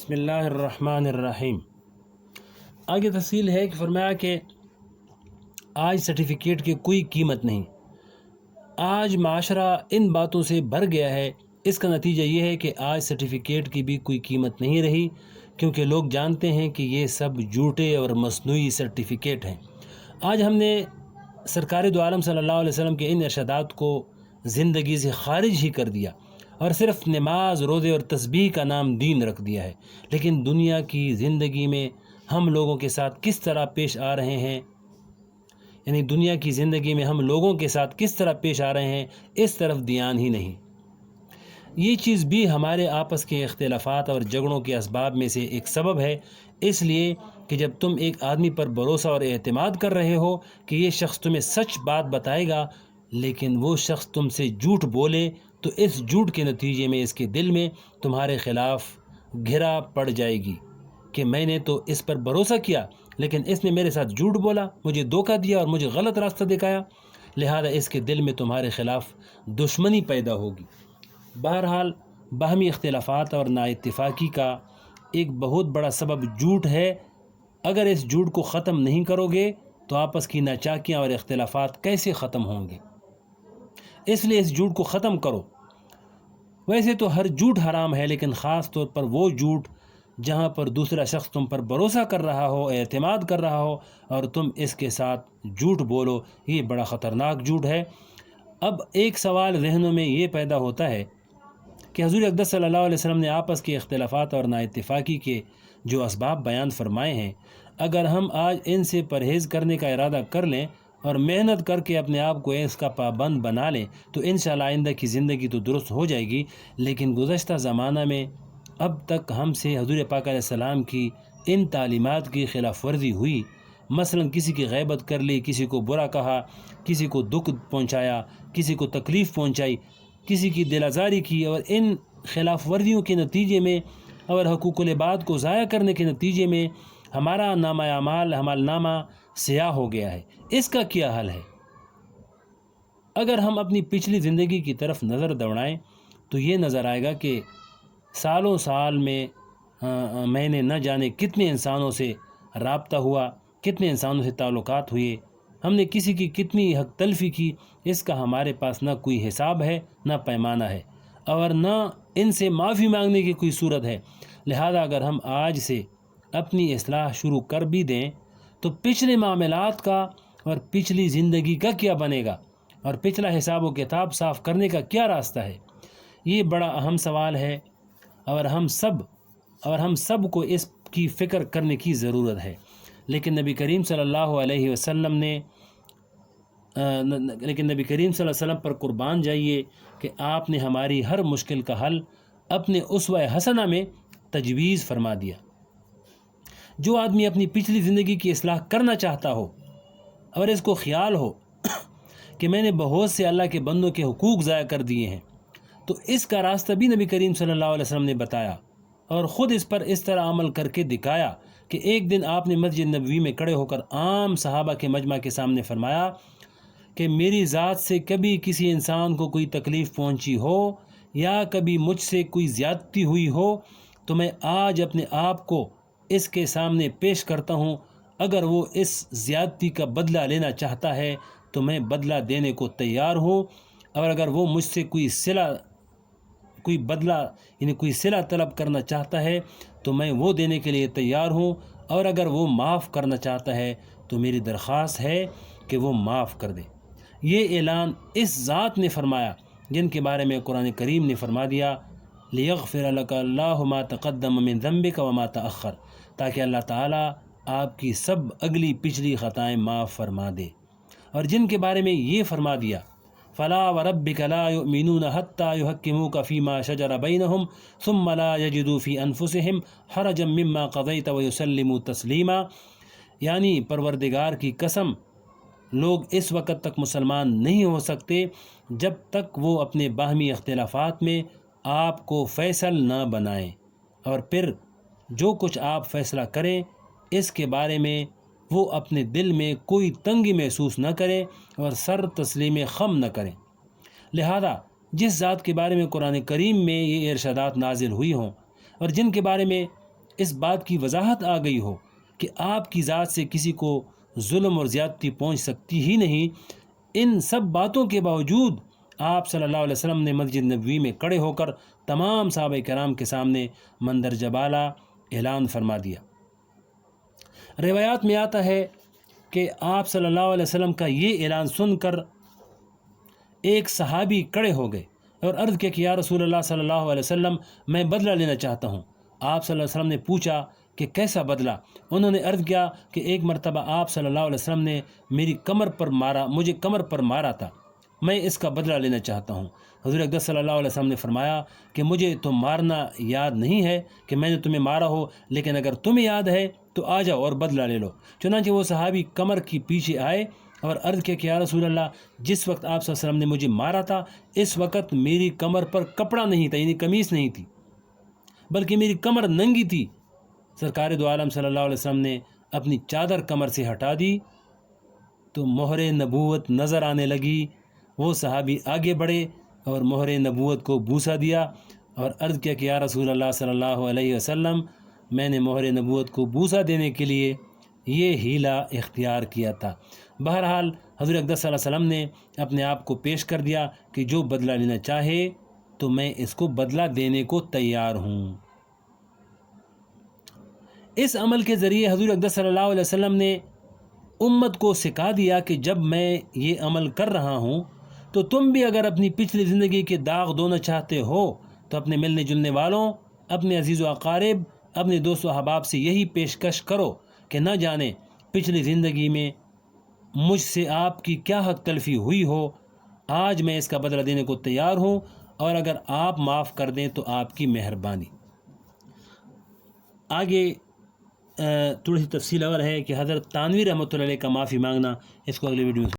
بسم اللہ الرحمن الرحیم۔ آگے تفصیل ہے کہ فرمایا کہ آج سرٹیفکیٹ کی کوئی قیمت نہیں۔ آج معاشرہ ان باتوں سے بھر گیا ہے، اس کا نتیجہ یہ ہے کہ آج سرٹیفکیٹ کی بھی کوئی قیمت نہیں رہی، کیونکہ لوگ جانتے ہیں کہ یہ سب جھوٹے اور مصنوعی سرٹیفکیٹ ہیں۔ آج ہم نے سرکار دو عالم صلی اللہ علیہ وسلم کے ان ارشادات کو زندگی سے خارج ہی کر دیا اور صرف نماز، روزے اور تسبیح کا نام دین رکھ دیا ہے، لیکن دنیا کی زندگی میں ہم لوگوں کے ساتھ کس طرح پیش آ رہے ہیں، یعنی دنیا کی زندگی میں ہم لوگوں کے ساتھ کس طرح پیش آ رہے ہیں، اس طرف دھیان ہی نہیں۔ یہ چیز بھی ہمارے آپس کے اختلافات اور جھگڑوں کے اسباب میں سے ایک سبب ہے، اس لیے کہ جب تم ایک آدمی پر بھروسہ اور اعتماد کر رہے ہو کہ یہ شخص تمہیں سچ بات بتائے گا، لیکن وہ شخص تم سے جھوٹ بولے، تو اس جھوٹ کے نتیجے میں اس کے دل میں تمہارے خلاف گھرا پڑ جائے گی کہ میں نے تو اس پر بھروسہ کیا، لیکن اس نے میرے ساتھ جھوٹ بولا، مجھے دھوکہ دیا اور مجھے غلط راستہ دکھایا، لہذا اس کے دل میں تمہارے خلاف دشمنی پیدا ہوگی۔ بہرحال باہمی اختلافات اور نااتفاقی کا ایک بہت بڑا سبب جھوٹ ہے۔ اگر اس جھوٹ کو ختم نہیں کرو گے تو آپس کی ناچاکیاں اور اختلافات کیسے ختم ہوں گے؟ اس لیے اس جھوٹ کو ختم کرو۔ ویسے تو ہر جھوٹ حرام ہے، لیکن خاص طور پر وہ جھوٹ جہاں پر دوسرا شخص تم پر بھروسہ کر رہا ہو، اعتماد کر رہا ہو اور تم اس کے ساتھ جھوٹ بولو، یہ بڑا خطرناک جھوٹ ہے۔ اب ایک سوال ذہنوں میں یہ پیدا ہوتا ہے کہ حضور اقدس صلی اللہ علیہ وسلم نے آپس کے اختلافات اور نااتفاقی کے جو اسباب بیان فرمائے ہیں، اگر ہم آج ان سے پرہیز کرنے کا ارادہ کر لیں اور محنت کر کے اپنے آپ کو اس کا پابند بنا لیں تو انشاءاللہ آئندہ کی زندگی تو درست ہو جائے گی۔ لیکن گزشتہ زمانہ میں اب تک ہم سے حضور پاک علیہ السلام کی ان تعلیمات کی خلاف ورزی ہوئی، مثلا کسی کی غیبت کر لی، کسی کو برا کہا، کسی کو دکھ پہنچایا، کسی کو تکلیف پہنچائی، کسی کی دل آزاری کی، اور ان خلاف ورزیوں کے نتیجے میں اور حقوق العباد کو ضائع کرنے کے نتیجے میں ہمارا نامہ اعمال، ہمارا نامہ سیاہ ہو گیا ہے۔ اس کا کیا حل ہے؟ اگر ہم اپنی پچھلی زندگی کی طرف نظر دوڑائیں تو یہ نظر آئے گا کہ سالوں سال میں نے نہ جانے کتنے انسانوں سے رابطہ ہوا، کتنے انسانوں سے تعلقات ہوئے، ہم نے کسی کی کتنی حق تلفی کی، اس کا ہمارے پاس نہ کوئی حساب ہے، نہ پیمانہ ہے، اور نہ ان سے معافی مانگنے کی کوئی صورت ہے۔ لہذا اگر ہم آج سے اپنی اصلاح شروع کر بھی دیں تو پچھلے معاملات کا اور پچھلی زندگی کا کیا بنے گا، اور پچھلا حساب و کتاب صاف کرنے کا کیا راستہ ہے؟ یہ بڑا اہم سوال ہے، اور ہم سب کو اس کی فکر کرنے کی ضرورت ہے۔ لیکن نبی کریم صلی اللہ علیہ وسلم پر قربان جائیے کہ آپ نے ہماری ہر مشکل کا حل اپنے اسوہ حسنہ میں تجویز فرما دیا۔ جو آدمی اپنی پچھلی زندگی کی اصلاح کرنا چاہتا ہو اور اس کو خیال ہو کہ میں نے بہت سے اللہ کے بندوں کے حقوق ضائع کر دیے ہیں، تو اس کا راستہ بھی نبی کریم صلی اللہ علیہ وسلم نے بتایا اور خود اس پر اس طرح عمل کر کے دکھایا کہ ایک دن آپ نے مسجد نبوی میں کھڑے ہو کر عام صحابہ کے مجمع کے سامنے فرمایا کہ میری ذات سے کبھی کسی انسان کو کوئی تکلیف پہنچی ہو یا کبھی مجھ سے کوئی زیادتی ہوئی ہو تو میں آج اپنے آپ کو اس کے سامنے پیش کرتا ہوں، اگر وہ اس زیادتی کا بدلہ لینا چاہتا ہے تو میں بدلہ دینے کو تیار ہوں، اور اگر وہ مجھ سے کوئی بدلہ یعنی کوئی صلہ طلب کرنا چاہتا ہے تو میں وہ دینے کے لیے تیار ہوں، اور اگر وہ معاف کرنا چاہتا ہے تو میری درخواست ہے کہ وہ معاف کر دے۔ یہ اعلان اس ذات نے فرمایا جن کے بارے میں قرآن کریم نے فرما دیا لِيَغْفِرَ لَكَ اللَّهُ مَا تَقَدَّمَ مِن ذَنبِكَ وَمَا تَأَخَّرَ، تاکہ اللہ تعالیٰ آپ کی سب اگلی پچھلی خطائیں معاف فرما دے۔ اور جن کے بارے میں یہ فرما دیا فَلَا وَرَبِّكَ لَا يُؤْمِنُونَ حَتَّى يُحَكِّمُوكَ فِي مَا شَجَرَ بَيْنَهُمْ ثُمَّ لَا يَجِدُوا فِي أَنفُسِهِمْ حَرَجًا مِّمَّا قَضَيْتَ وَيُسَلِّمُوا تَسْلِيمًا، یعنی پروردگار کی قسم، لوگ اس وقت تک مسلمان نہیں ہو سکتے جب تک وہ اپنے باہمی اختلافات میں آپ کو فیصل نہ بنائیں، اور پھر جو کچھ آپ فیصلہ کریں اس کے بارے میں وہ اپنے دل میں کوئی تنگی محسوس نہ کریں اور سر تسلیم خم نہ کریں۔ لہذا جس ذات کے بارے میں قرآن کریم میں یہ ارشادات نازل ہوئی ہوں اور جن کے بارے میں اس بات کی وضاحت آ گئی ہو کہ آپ کی ذات سے کسی کو ظلم اور زیادتی پہنچ سکتی ہی نہیں، ان سب باتوں کے باوجود آپ صلی اللہ علیہ وسلم نے مسجد نبوی میں کھڑے ہو کر تمام صحابہ کرام کے سامنے مندرجہ بالا اعلان فرما دیا۔ روایات میں آتا ہے کہ آپ صلی اللہ علیہ وسلم کا یہ اعلان سن کر ایک صحابی کھڑے ہو گئے اور عرض کیا کہ یا رسول اللہ صلی اللہ علیہ وسلم، میں بدلہ لینا چاہتا ہوں۔ آپ صلی اللہ علیہ وسلم نے پوچھا کہ کیسا بدلہ؟ انہوں نے عرض کیا کہ ایک مرتبہ آپ صلی اللہ علیہ وسلم نے مجھے کمر پر مارا تھا، میں اس کا بدلہ لینا چاہتا ہوں۔ حضور اقدس صلی اللہ علیہ وسلم نے فرمایا کہ مجھے تو مارنا یاد نہیں ہے کہ میں نے تمہیں مارا ہو، لیکن اگر تمہیں یاد ہے تو آ جاؤ اور بدلہ لے لو۔ چنانچہ وہ صحابی کمر کی پیچھے آئے اور عرض کیا کہ یا رسول اللہ، جس وقت آپ صلی اللہ علیہ وسلم نے مجھے مارا تھا اس وقت میری کمر پر کپڑا نہیں تھا، یعنی قمیص نہیں تھی، بلکہ میری کمر ننگی تھی۔ سرکار دو عالم صلی اللہ علیہ وسلم نے اپنی چادر کمر سے ہٹا دی تو مہر نبوت نظر آنے لگی۔ وہ صحابی آگے بڑھے اور مہر نبوت کو بوسہ دیا اور عرض کیا کہ یا رسول اللہ صلی اللہ علیہ وسلم، میں نے مہر نبوت کو بوسہ دینے کے لیے یہ ہیلا اختیار کیا تھا۔ بہرحال حضور اقدس صلی اللہ علیہ وسلم نے اپنے آپ کو پیش کر دیا کہ جو بدلہ لینا چاہے تو میں اس کو بدلہ دینے کو تیار ہوں۔ اس عمل کے ذریعے حضور اقدس صلی اللہ علیہ وسلم نے امت کو سکھا دیا کہ جب میں یہ عمل کر رہا ہوں تو تم بھی اگر اپنی پچھلی زندگی کے داغ دھونا چاہتے ہو تو اپنے ملنے جلنے والوں، اپنے عزیز و اقارب، اپنے دوست و احباب سے یہی پیشکش کرو کہ نہ جانے پچھلی زندگی میں مجھ سے آپ کی کیا حق تلفی ہوئی ہو، آج میں اس کا بدلہ دینے کو تیار ہوں، اور اگر آپ معاف کر دیں تو آپ کی مہربانی۔ آگے تھوڑی سی تفصیل اور ہے کہ حضرت تانوی رحمۃ اللہ علیہ کا معافی مانگنا، اس کو اگلے ویڈیو میں